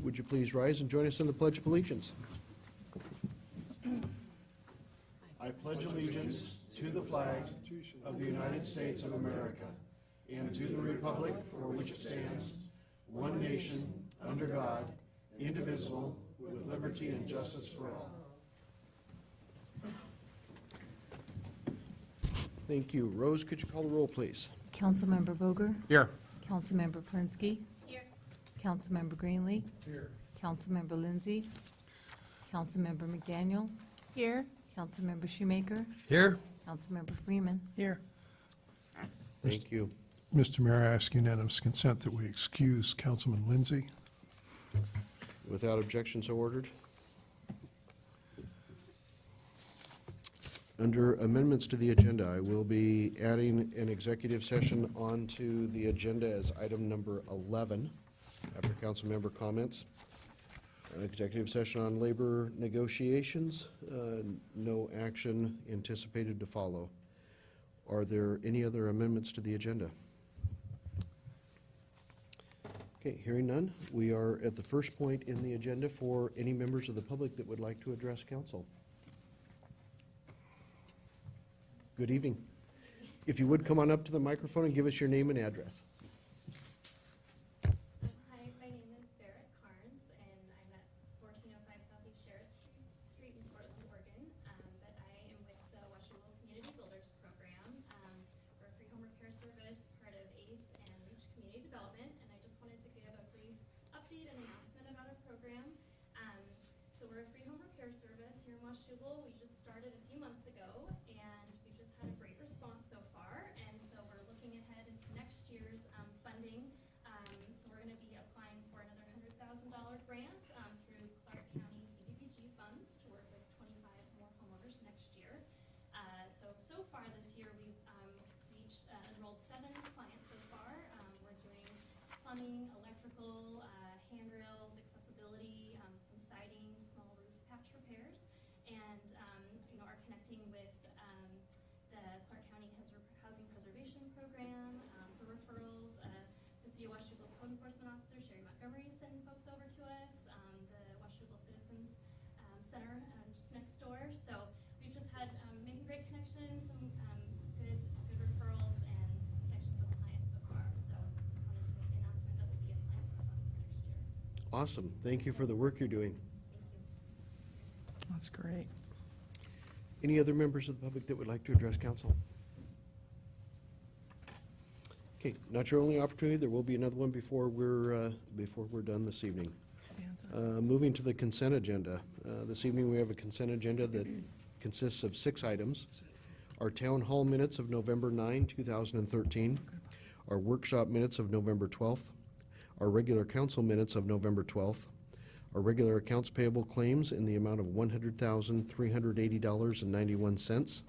would you please rise and join us in the Pledge of Allegiance? I pledge allegiance to the flag of the United States of America and to the republic for which it stands, one nation, under God, indivisible, with liberty and justice for all. Thank you. Rose, could you call the roll, please? Councilmember Boger. Here. Councilmember Prensky. Here. Councilmember Greenlee. Here. Councilmember Lindsay. Councilmember McDaniel. Here. Councilmember Shoemaker. Here. Councilmember Freeman. Here. Thank you. Mr. Mayor, I ask unanimous consent that we excuse Councilman Lindsay. Without objection, so ordered. Under amendments to the agenda, I will be adding an executive session onto the agenda as item number 11 after council member comments. An executive session on labor negotiations, no action anticipated to follow. Are there any other amendments to the agenda? Okay, hearing none, we are at the first point in the agenda for any members of the public that would like to address council. Good evening. If you would come on up to the microphone and give us your name and address. Hi, my name is Barrett Carnes, and I'm at 1405 Southeast Sheriff Street in Portland, Oregon. But I am with the Washougal Community Builders Program. We're a free home repair service, part of ACE and Reach Community Development, and I just wanted to give a brief update and announcement about our program. So we're a free home repair service here in Washougal. We just started a few months ago, and we've just had a great response so far. And so we're looking ahead into next year's funding. So we're going to be applying for another $100,000 grant through Clark County CDBG funds to work with 25 more homeowners next year. So far this year we've enrolled 7 clients so far. We're doing plumbing, electrical, handrails, accessibility, some siding, small roof patch repairs, and are connecting with the Clark County Housing Preservation Program for referrals. The City of Washougal's Code Enforcement Officer, Sherry Montgomery, is sending folks over to us. The Washougal Citizens Center just next door. So we've just had making great connections, some good referrals and connections with clients so far. So just wanted to make the announcement that we'll be applying for funds for next year. Awesome. Thank you for the work you're doing. Thank you. That's great. Any other members of the public that would like to address council? Okay, not your only opportunity. There will be another one before we're done this evening. Moving to the consent agenda. This evening we have a consent agenda that consists of 6 items. Our town hall minutes of November 9, 2013. Our workshop minutes of November 12th. Our regular council minutes of November 12th. Our regular accounts payable claims in the amount of $100,380.91.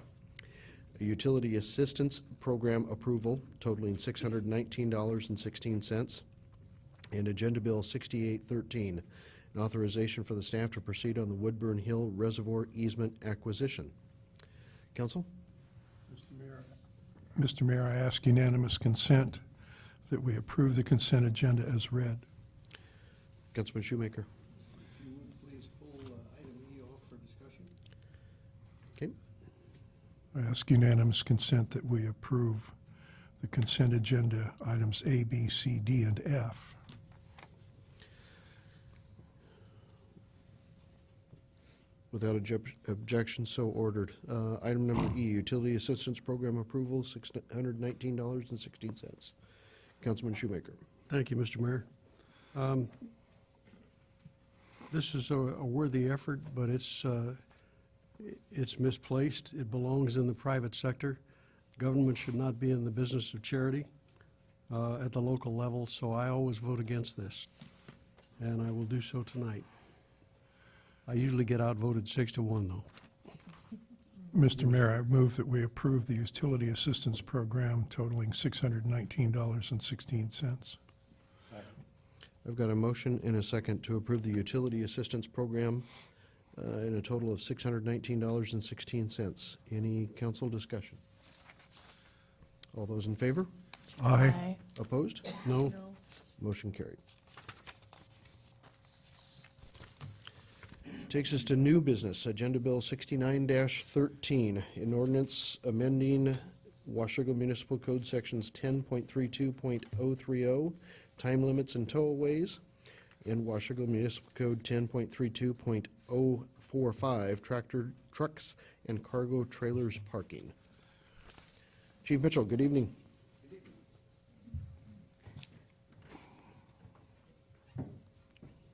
A utility assistance program approval totaling $619.16. And Agenda Bill 6813, an authorization for the staff to proceed on the Woodburn Hill Reservoir easement acquisition. Council? Mr. Mayor, I ask unanimous consent that we approve the consent agenda as read. Councilman Shoemaker? If you would please pull item E off for discussion. Okay. I ask unanimous consent that we approve the consent agenda items A, B, C, D, and F. Without objection, so ordered. Item number E, utility assistance program approval, $619.16. Councilman Shoemaker. Thank you, Mr. Mayor. This is a worthy effort, but it's misplaced. It belongs in the private sector. Government should not be in the business of charity at the local level, so I always vote against this, and I will do so tonight. I usually get outvoted 6-1, though. Mr. Mayor, I move that we approve the utility assistance program totaling $619.16. I've got a motion and a second to approve the utility assistance program in a total of $619.16. Any council discussion? All those in favor? Aye. Opposed? No? Motion carried. Takes us to new business, Agenda Bill 69-13, an ordinance amending Washougal Municipal Code Sections 10.32.030, time limits and towaways, and Washougal Municipal Code 10.32.045, tractor, trucks, and cargo trailers parking. Chief Mitchell, good evening.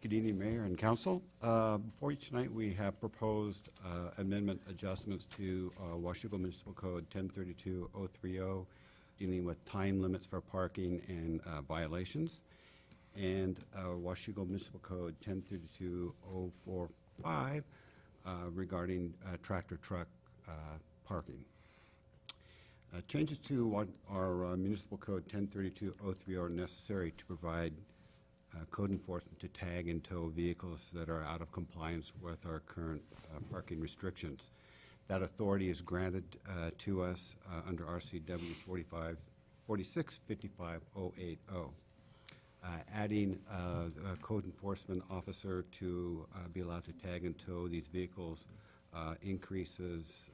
Good evening, Mayor and Council. Before you tonight, we have proposed amendment adjustments to Washougal Municipal Code 1032.030, dealing with time limits for parking and violations, and Washougal Municipal Code 1032.045 regarding tractor truck parking. Changes to our Municipal Code 1032.030 are necessary to provide code enforcement to tag and tow vehicles that are out of compliance with our current parking restrictions. That authority is granted to us under RCW 4655.080. Adding a code enforcement officer to be allowed to tag and tow these vehicles increases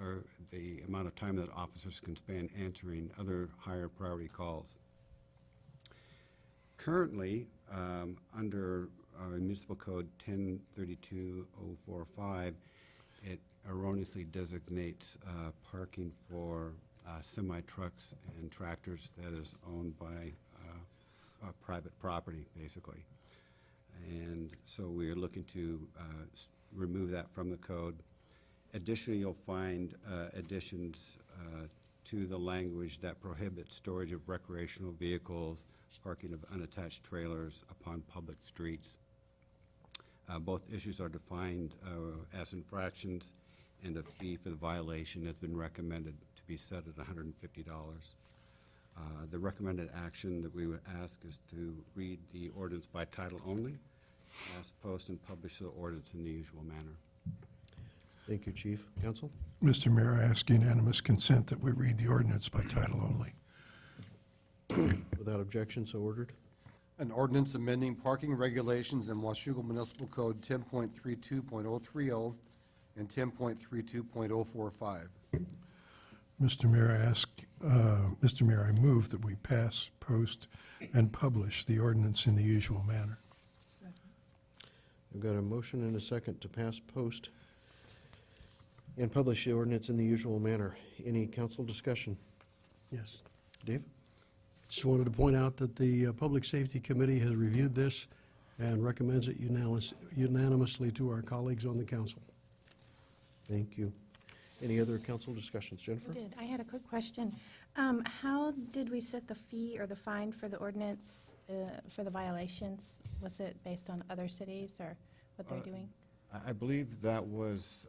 or the amount of time that officers can spend answering other higher priority calls. Currently, under our Municipal Code 1032.045, it erroneously designates parking for semi-trucks and tractors that is owned by private property, basically. And so we are looking to remove that from the code. Additionally, you'll find additions to the language that prohibits storage of recreational vehicles, parking of unattached trailers upon public streets. Both issues are defined as infractions, and a fee for the violation has been recommended to be set at $150. The recommended action that we would ask is to read the ordinance by title only, pass, post, and publish the ordinance in the usual manner. Thank you, Chief. Council? Mr. Mayor, I ask unanimous consent that we read the ordinance by title only. Without objection, so ordered. An ordinance amending parking regulations in Washougal Municipal Code 10.32.030 and 10.32.045. Mr. Mayor, Mr. Mayor, I move that we pass, post, and publish the ordinance in the usual manner. We've got a motion and a second to pass, post, and publish the ordinance in the usual manner. Any council discussion? Yes. Dave? Just wanted to point out that the Public Safety Committee has reviewed this and recommends it unanimously to our colleagues on the council. Thank you. Any other council discussions? Jennifer? I did. I had a quick question. How did we set the fee or the fine for the ordinance for the violations? Was it based on other cities or what they're doing? I believe that was,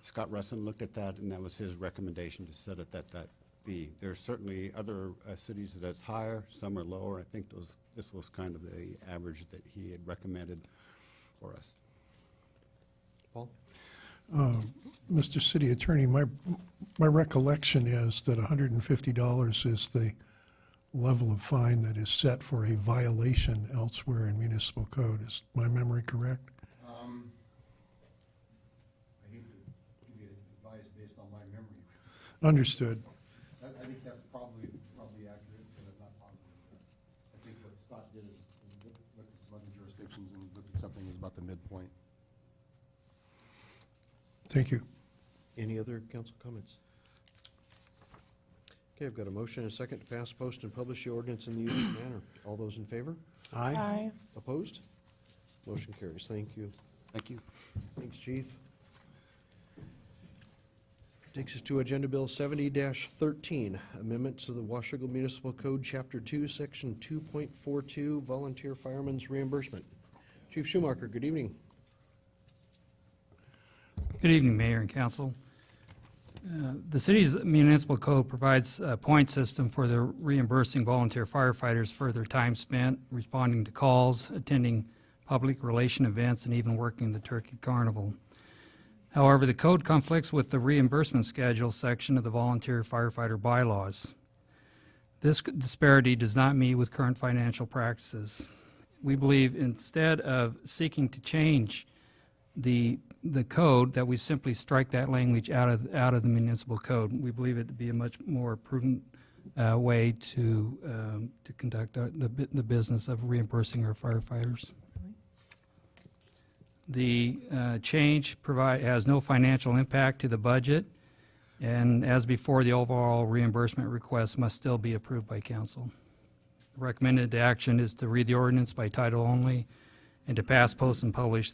Scott Russin looked at that, and that was his recommendation to set it at that fee. There's certainly other cities that's higher, some are lower. I think this was kind of the average that he had recommended for us. Paul? Mr. City Attorney, my recollection is that $150 is the level of fine that is set for a violation elsewhere in municipal code. Is my memory correct? I hate to give you advice based on my memory. Understood. I think that's probably accurate, but I'm not positive. I think what Scott did is look at some other jurisdictions and look at something that's about the midpoint. Thank you. Any other council comments? Okay, I've got a motion and a second to pass, post, and publish the ordinance in the usual manner. All those in favor? Aye. Opposed? Motion carries. Thank you. Thank you. Thanks, Chief. Takes us to Agenda Bill 70-13, amendment to the Washougal Municipal Code, Chapter 2, Section 2.42, volunteer firemen's reimbursement. Chief Schumacher, good evening. Good evening, Mayor and Council. The city's municipal code provides a point system for the reimbursing volunteer firefighters for their time spent responding to calls, attending public relation events, and even working the Turkey Carnival. However, the code conflicts with the reimbursement schedule section of the volunteer firefighter bylaws. This disparity does not meet with current financial practices. We believe instead of seeking to change the code, that we simply strike that language out of the municipal code. We believe it to be a much more prudent way to conduct the business of reimbursing our firefighters. The change has no financial impact to the budget, and as before, the overall reimbursement request must still be approved by council. Recommended action is to read the ordinance by title only and to pass, post, and publish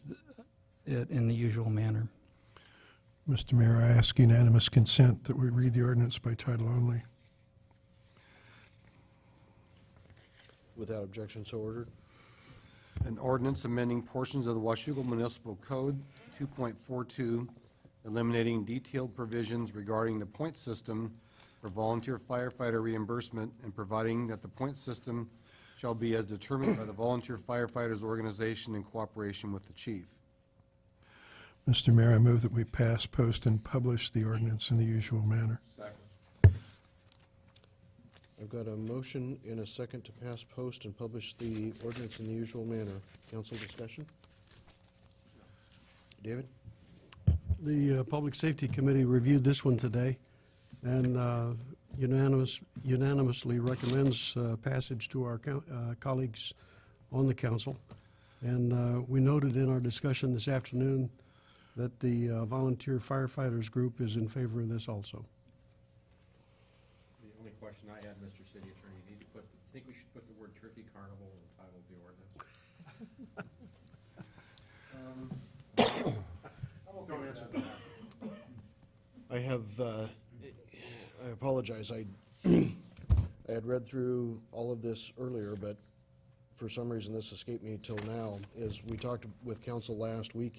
it in the usual manner. Mr. Mayor, I ask unanimous consent that we read the ordinance by title only. Without objection, so ordered. An ordinance amending portions of the Washougal Municipal Code 2.42, eliminating detailed provisions regarding the point system for volunteer firefighter reimbursement and providing that the point system shall be as determined by the Volunteer Firefighters Organization in cooperation with the chief. Mr. Mayor, I move that we pass, post, and publish the ordinance in the usual manner. I've got a motion and a second to pass, post, and publish the ordinance in the usual manner. Council discussion? David? The Public Safety Committee reviewed this one today and unanimously recommends passage to our colleagues on the council. And we noted in our discussion this afternoon that the Volunteer Firefighters Group is in favor of this also. The only question I had, Mr. City Attorney, you need to put, I think we should put the word turkey carnival in the title of the ordinance. Don't answer that. I have, I apologize, I had read through all of this earlier, but for some reason this escaped me till now, is we talked with council last week.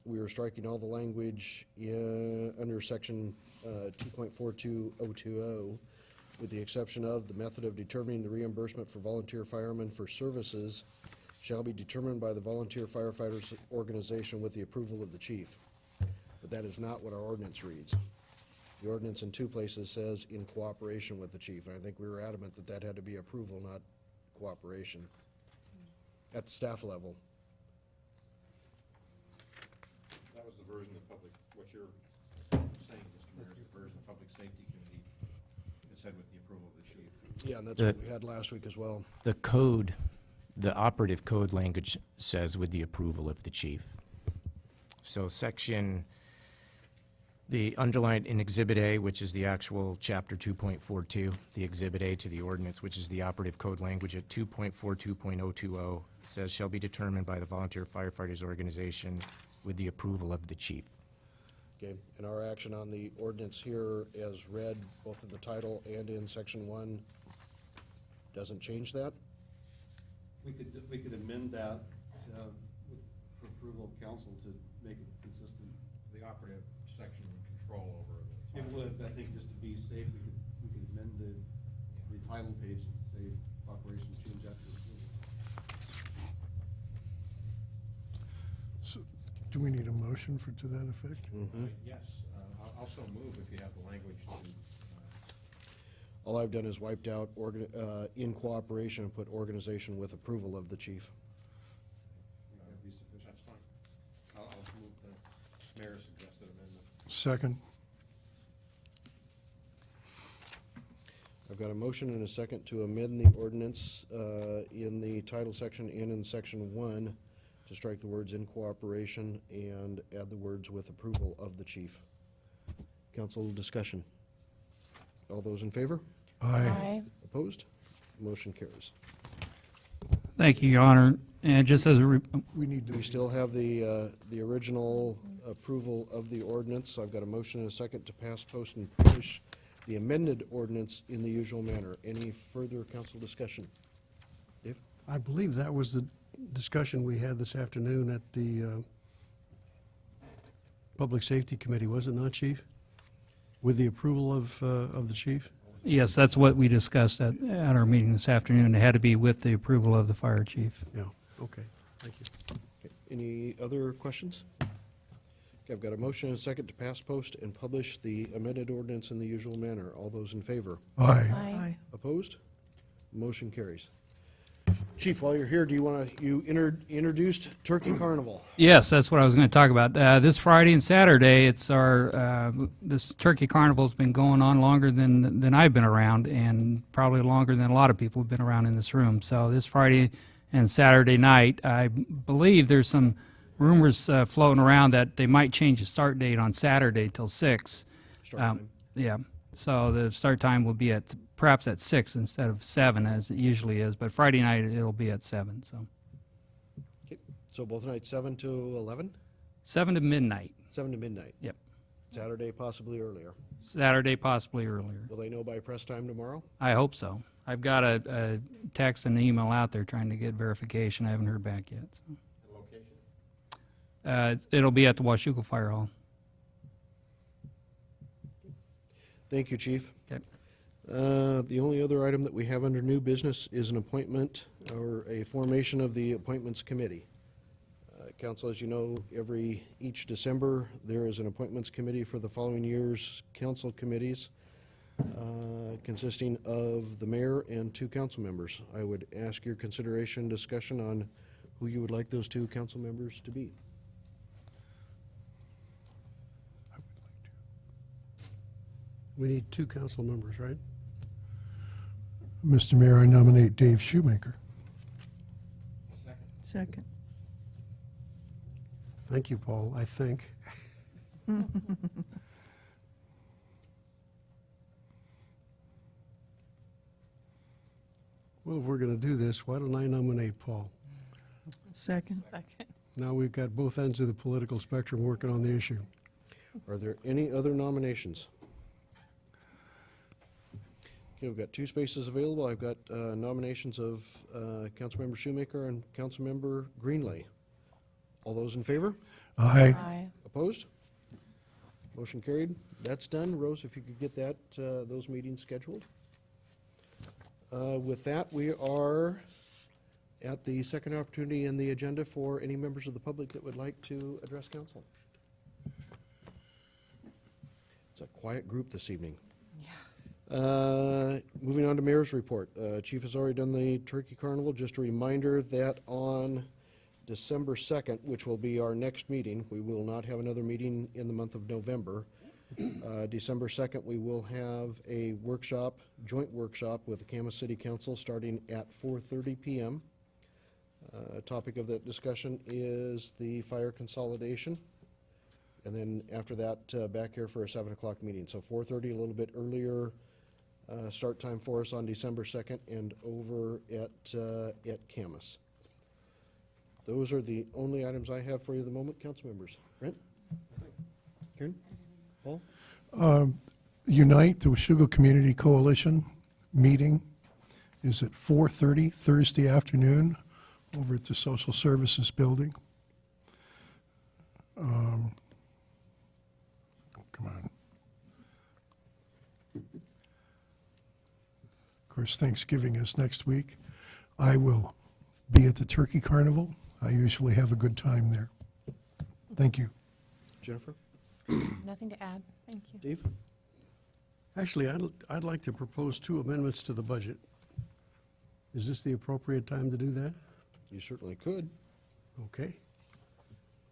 We were striking all the language under section 2.42020, with the exception of the method of determining the reimbursement for volunteer firemen for services shall be determined by the Volunteer Firefighters Organization with the approval of the chief. But that is not what our ordinance reads. The ordinance in two places says in cooperation with the chief, and I think we were adamant that that had to be approval, not cooperation, at the staff level. That was the version of public, what you're saying, Mr. Mayor, is the version of Public Safety Committee that said with the approval of the chief. Yeah, and that's what we had last week as well. The code, the operative code language says with the approval of the chief. So the underlined in Exhibit A, which is the actual Chapter 2.42, the Exhibit A to the ordinance, which is the operative code language at 2.42.020, says shall be determined by the Volunteer Firefighters Organization with the approval of the chief. Okay, and our action on the ordinance here as read, both in the title and in section 1, doesn't change that? We could amend that with approval of council to make it consistent. The operative section would control over the It title. would, but I think just to be safe, we could amend the title page and say operation, change that to approval. So, do we need a motion to that effect? Yes, I'll also move if you have the language to, All I've done is wiped out in cooperation and put organization with approval of the chief. That'd be sufficient. that's fine. I'll move the mayor's suggested amendment. Second. I've got a motion and a second to amend the ordinance in the title section and in section 1 to strike the words in cooperation and add the words with approval of the chief. Council discussion. All those in favor? Aye. Opposed? Motion carries. Thank you, Your Honor. And just as a We need We to, still have the original approval of the ordinance. I've got a motion and a second to pass, post, and publish the amended ordinance in the usual manner. Any further council discussion? Dave? I believe that was the discussion we had this afternoon at the Public Safety Committee, was it not, Chief? With the approval of the chief? Yes, that's what we discussed at our meeting this afternoon. It had to be with the approval of the fire chief. Yeah, okay, thank you. Okay. Any other questions? Okay, I've got a motion and a second to pass, post, and publish the amended ordinance in the usual manner. All those in favor? aye. Aye. Opposed? Motion carries. Chief, while you're here, do you want to, you introduced Turkey Carnival. Yes, that's what I was going to talk about. This Friday and Saturday, it's this Turkey Carnival's been going on longer than I've been around, and probably longer than a lot of people have been around in this room. So this Friday and Saturday night, I believe there's some rumors floating around that they might change the start date on Saturday till 6. Start time. Yeah, so the start time will be at perhaps at 6 instead of 7 as it usually is, but Friday night it'll be at 7. So Okay. So both nights, 7 to 11? 7 to midnight. 7 to midnight. Yep. Saturday possibly earlier. Saturday possibly earlier. Will they know by press time tomorrow? I hope so. I've got a text and email out there trying to get verification. I haven't heard back yet. So. And location? It'll be at the Washougal Fire Hall. Thank you, Chief. Okay. The only other item that we have under new business is an appointment or a formation of the Appointments Committee. Council, as you know, each December, there is an Appointments Committee for the following year's council committees, consisting of the mayor and 2 council members. I would ask your consideration, discussion on who you would like those 2 council members to be. We need 2 council members, right? Mr. Mayor, I nominate Dave Shoemaker. Second. Thank you, Paul, I think. Well, if we're going to do this, why don't I nominate Paul? Second. Now we've got both ends of the political spectrum working on the issue. Are there any other nominations? Okay, we've got 2 spaces available. I've got nominations of Councilmember Shoemaker and Councilmember Greenley. All those in favor? Aye. Aye. Opposed? Motion carried. That's done. Rose, if you could get that, those meetings scheduled. With that, we are at the second opportunity in the agenda for any members of the public that would like to address council. It's a quiet group this evening. Moving on to Mayor's report. Chief has already done the Turkey Carnival. Just a reminder that on December 2nd, which will be our next meeting, we will not have another meeting in the month of November. December 2nd, we will have a workshop, joint workshop with the Camas City Council starting at 4:30 p.m. Topic of that discussion is the fire consolidation. And then after that, back here for a 7 o'clock meeting. So 4:30, a little bit earlier start time for us on December 2nd and over at Camas. Those are the only items I have for you at the moment, council members. Brent? Karen? Paul? Unite, the Washougal Community Coalition meeting is at 4:30 Thursday afternoon over at the Social Services Building. Come on. Of course, Thanksgiving is next week. I will be at the Turkey Carnival. I usually have a good time there. Thank you. Jennifer? Nothing to add. Thank you. Dave? Actually, I'd like to propose 2 amendments to the budget. Is this the appropriate time to do that? You certainly could. Okay.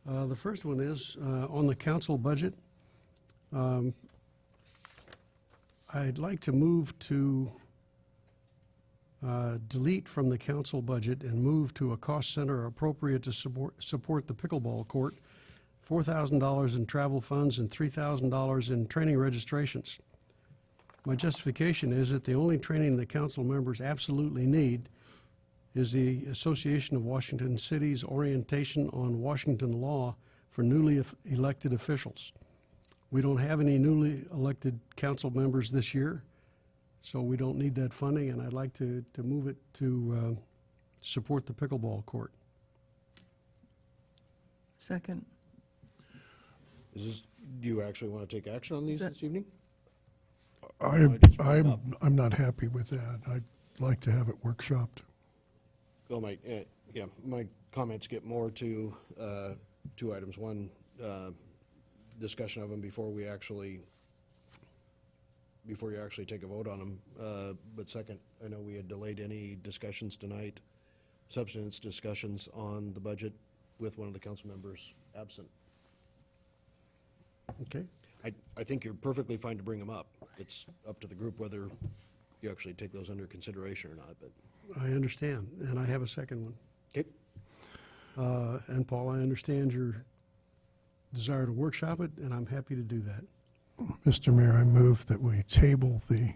The first one is on the council budget. I'd like to move to delete from the council budget and move to a cost center appropriate to support the pickleball court, $4,000 in travel funds and $3,000 in training registrations. My justification is that the only training the council members absolutely need is the Association of Washington Cities Orientation on Washington Law for newly elected officials. We don't have any newly elected council members this year, so we don't need that funding, and I'd like to move it to support the pickleball court. Second. Do you actually want to take action on these that- this evening? I'm not happy with that. I'd like to have it workshopped. Well, my comments get more to 2 items. One, discussion of them before you actually take a vote on them. But second, I know we had delayed any discussions tonight, substance discussions on the budget with one of the council members absent. Okay? I think you're perfectly fine to bring them up. It's up to the group whether you actually take those under consideration or not, but, I understand, and I have a second one. okay. And Paul, I understand your desire to workshop it, and I'm happy to do that. Mr. Mayor, I move that we table the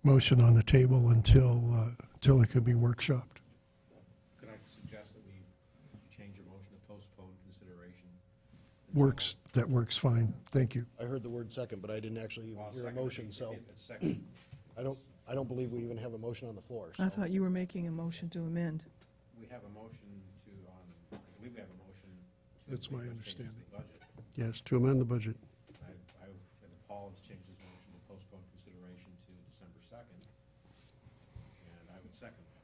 motion on the table until it can be workshopped. Could I suggest that we change your motion to postpone consideration? That works fine. Thank you. I heard the word second, but I didn't actually Well, hear a second, motion, so it's second. I don't believe we even have a motion on the floor. I so- thought you were making a motion to amend. We have a motion to, I believe we have a motion to. That's my make those changes to understanding. the budget. Yes, to amend the budget. And Paul has changed his motion to postpone consideration to December 2nd, and I would second that.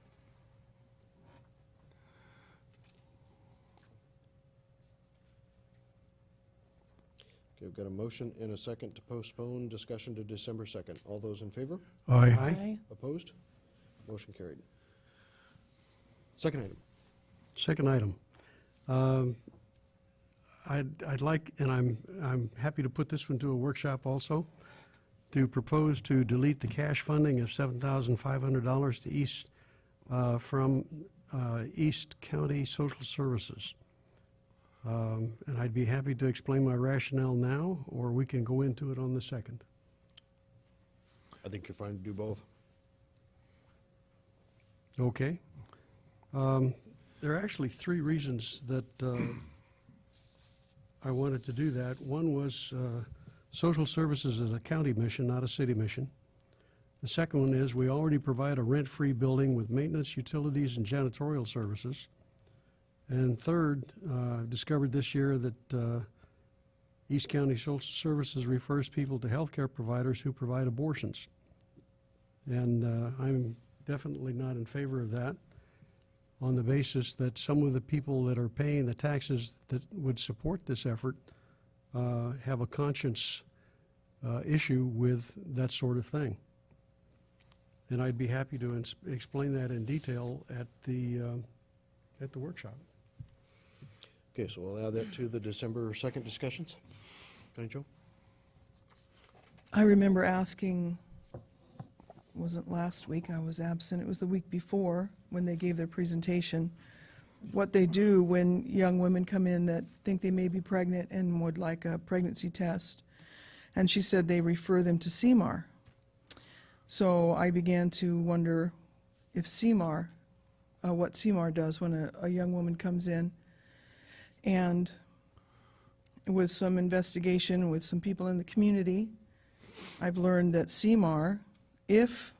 Okay, we've got a motion and a second to postpone discussion to December 2nd. All those in favor? Aye. Aye. Opposed? Motion carried. Second item. Second item. I'd like, and I'm happy to put this one to a workshop also, to propose to delete the cash funding of $7,500 to East, from East County Social Services. And I'd be happy to explain my rationale now, or we can go into it on the second. I think you're fine to do both. Okay. There are actually three reasons that I wanted to do that. One was social services is a county mission, not a city mission. The second one is we already provide a rent-free building with maintenance, utilities, and janitorial services. And third, I've discovered this year that East County Social Services refers people to healthcare providers who provide abortions. And I'm definitely not in favor of that, on the basis that some of the people that are paying the taxes that would support this effort have a conscience issue with that sort of thing. And I'd be happy to explain that in detail at the workshop. Okay, so we'll add that to the December 2nd discussions. County Joe? I remember asking, wasn't last week, I was absent, it was the week before, when they gave their presentation, what they do when young women come in that think they may be pregnant and would like a pregnancy test. And she said they refer them to CMAR. So I began to wonder if CMAR, what CMAR does when a young woman comes in. And with some investigation with some people in the community, I've learned that CMAR, if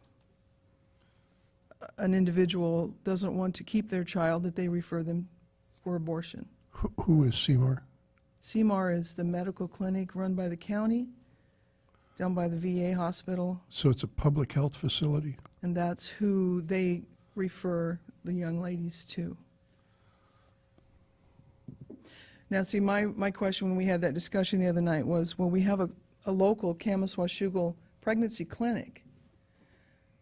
an individual doesn't want to keep their child, that they refer them for abortion. Who is Seymour? CMAR is the medical clinic run by the county, down by the VA hospital, So it's a public health facility? and that's who they refer the young ladies to. Now, see, my question when we had that discussion the other night was, well, we have a local Camas-Washougal pregnancy clinic.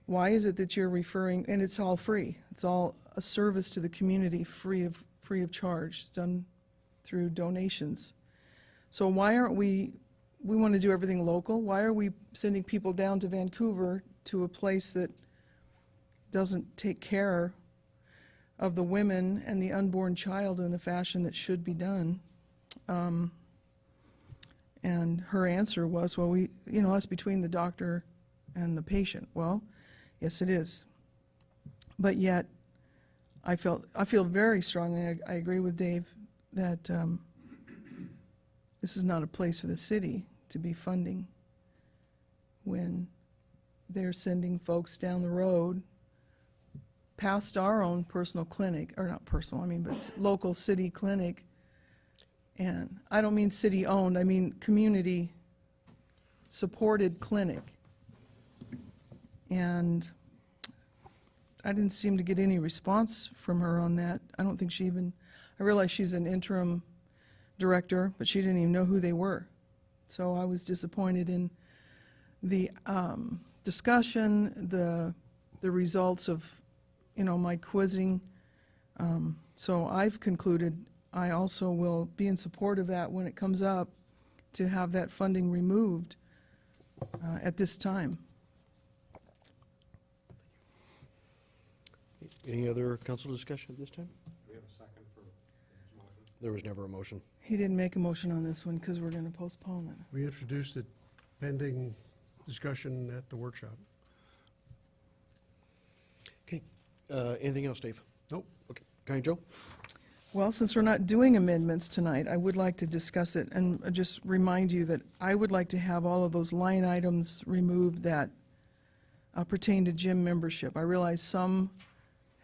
Why is it that you're referring, and it's all free, it's all a service to the community, free of charge, it's done through donations. So why aren't we want to do everything local, why are we sending people down to Vancouver to a place that doesn't take care of the women and the unborn child in a fashion that should be done? And her answer was, well, that's between the doctor and the patient. Well, yes, it is. But yet, I feel very strongly, I agree with Dave, that this is not a place for the city to be funding when they're sending folks down the road past our own personal clinic, or not personal, I mean, but local city clinic. And I don't mean city-owned, I mean community-supported clinic. And I didn't seem to get any response from her on that. I don't think she even, I realize she's an interim director, but she didn't even know who they were. So I was disappointed in the discussion, the results of my quizzing. So I've concluded I also will be in support of that when it comes up, to have that funding removed at this time. Any other council discussion at this time? Do we have a second for his motion? There was never a motion. He didn't make a motion on this one because we're going to postpone it. We introduced it pending discussion at the workshop. Okay. Anything else, Dave? Nope. Okay. Kind Joe? Well, since we're not doing amendments tonight, I would like to discuss it and just remind you that I would like to have all of those line items removed that pertain to gym membership. I realize some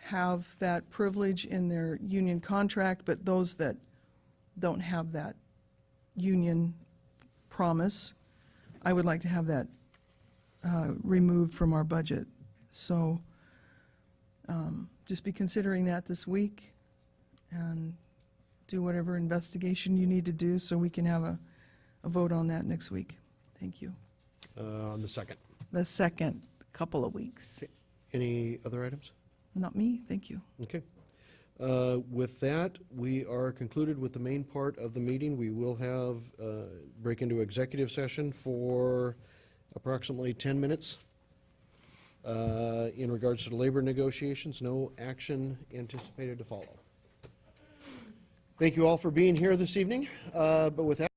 have that privilege in their union contract, but those that don't have that union promise, I would like to have that removed from our budget. So just be considering that this week, and do whatever investigation you need to do so we can have a vote on that next week. Thank you. On the second. The second couple of weeks. Any other items? Not me, thank you. Okay. With that, we are concluded with the main part of the meeting. We will have, break into executive session for approximately 10 minutes. In regards to the labor negotiations, no action anticipated to follow. Thank you all for being here this evening, but with that,